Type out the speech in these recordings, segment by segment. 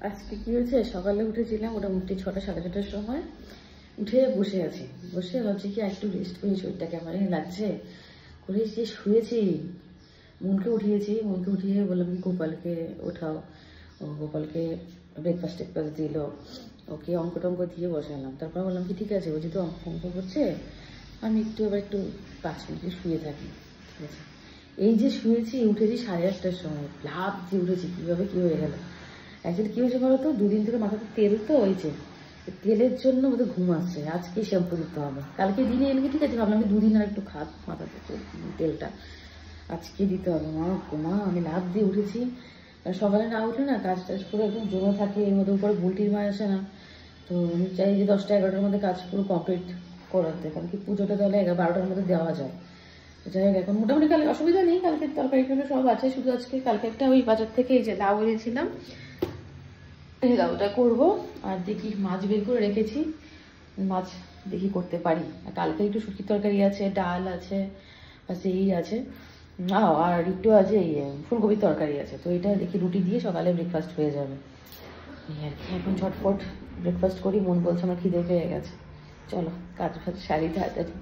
আজকে কি হয়েছে, সকালে উঠেছিলাম মোটামুটি 6টা সাড়ে 6টার সময়, উঠে বসে আছি। বসে ভাবছি কি একটু রেস্ট করি, শরীরটা কেমন লাগছে করে যে শুয়েছি। মনকে উঠিয়ে বললাম কি গোপালকে ওঠাও, ও গোপালকে ব্রেকফাস্ট দিল, ওকে অঙ্ক টঙ্ক দিয়ে বসালাম। তারপর বললাম কি ঠিক আছে, ও যেহেতু অঙ্ক করছে আমি একটু 5 মিনিট শুয়ে থাকি, ঠিক আছে। এই যে শুয়েছি, উঠেছি 8:30টার সময়, লাভ দিয়ে উঠেছি, কীভাবে কী হয়ে গেল। অ্যাকচুয়ালি কী হয়েছে বলো তো, 2 দিন থেকে মাথাতে তেল তো হয়েছে, তেলের জন্য বোধ ঘুম আসছে। আজকে শ্যাম্পু দিতে হবে, কালকে দিনে এমনি ঠিক আছে, ভাবলাম 2 দিন আর একটু খাত মাথাতে তেলটা, আজকে দিতে হবে। মা আমি লাভ দিয়ে উঠেছি, সকালে না উঠলে না কাজ টাজ করে একদম জমে থাকে, এর মধ্যে উপরে বুলটির মা আসে না, তো আমি চাই যে 10টা 11টার মধ্যে কাজ পুরো কমপ্লিট করাতে, কারণ কি পুজোটা তাহলে 12টার মধ্যে দেওয়া যায়। যাই হোক, এখন মোটামুটি কালকে অসুবিধা নেই, কালকে তরকারি সব আছে, শুধু আজকে কালকে একটা ওই বাজার থেকে এই যে লাউ এনেছিলাম, এই লাউটা করবো। আর দেখি মাছ বের করে রেখেছি, মাছ দেখি করতে পারি। আর কালকে একটু শুটকির তরকারি আছে, ডাল আছে, এই আছে, আর একটু আছে এই ফুলকপির তরকারি আছে, তো এটা দেখি রুটি দিয়ে সকালে ব্রেকফাস্ট হয়ে যাবে। এই আর কি, এখন ঝটফট ব্রেকফাস্ট করি, মন বলছে আমার খিদে পেয়ে গেছে। চলো কাজ ফাজ সারি তাড়াতাড়ি।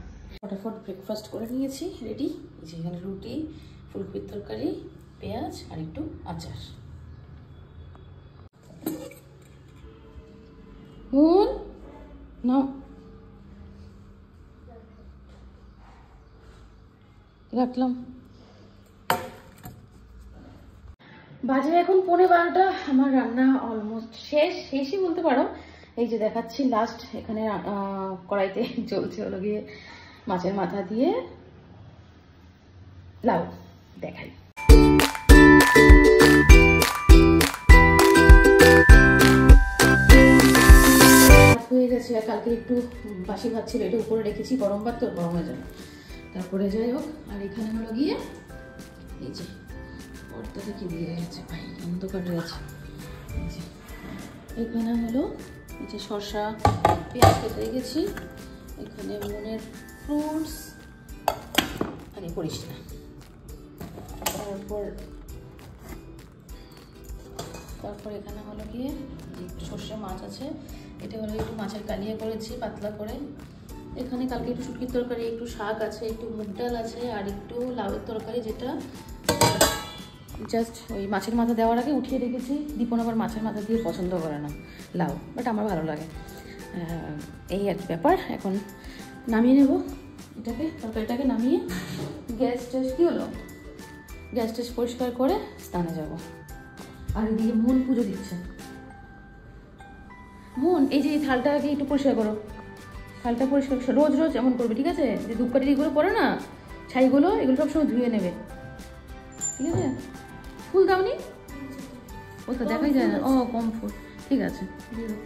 ফটাফট ব্রেকফাস্ট করে নিয়েছি, রেডি। এই যে এখানে রুটি, ফুলকপির তরকারি, পেঁয়াজ আর একটু আচার। না রাখলাম। বাজে এখন 11:15, আমার রান্না অলমোস্ট শেষই বলতে পারো। এই যে দেখাচ্ছি লাস্ট, এখানে কড়াইতে চলছে হলো গিয়ে মাছের মাথা দিয়ে লাউ, দেখাই। হয়ে গেছে, আর কালকে একটু বাসি ভাত ছিল, এটা উপরে রেখেছি, গরম ভাত তো গরম হয়ে যাবে। তারপরে যাই হোক, আর এখানে হলো গিয়ে এই যে পর্দাটা কি দিয়ে রেখেছে ভাই, অন্ধকারে আছে। এই যে এখানে হলো এই যে শসা, পেঁয়াজ কেটে রেখেছি, এখানে মনের ফ্রুটস, আরে করিস না। তারপর এখানে হলো গিয়ে একটু সর্ষে মাছ আছে, এটা হলো একটু মাছের কালিয়া করেছি পাতলা করে। এখানে কালকে একটু শুটকির তরকারি, একটু শাক আছে, একটু মুগ ডাল আছে, আর একটু লাউয়ের তরকারি, যেটা জাস্ট ওই মাছের মাথা দেওয়ার আগে উঠিয়ে রেখেছি। দীপন আবার মাছের মাথা দিয়ে পছন্দ করে না লাউ, বাট আমার ভালো লাগে। এই আর কি ব্যাপার। এখন নামিয়ে নেব এটাকে, তরকারিটাকে নামিয়ে গ্যাস টেস পরিষ্কার করে স্নানে যাব। আর এদিকে মন পুজো দিচ্ছে। মন, এই যে থালটাকে একটু পরিষ্কার করো, থালটা পরিষ্কার রোজ এমন করবে, ঠিক আছে। যে ধূপকাঠি এগুলো পরে না, ছাইগুলো, এগুলো সবসময় ধুয়ে নেবে, ঠিক আছে। ফুল দাওনি, ও তো দেখাই যায় না, ও কম ফুল, ঠিক আছে দিয়ে দাও।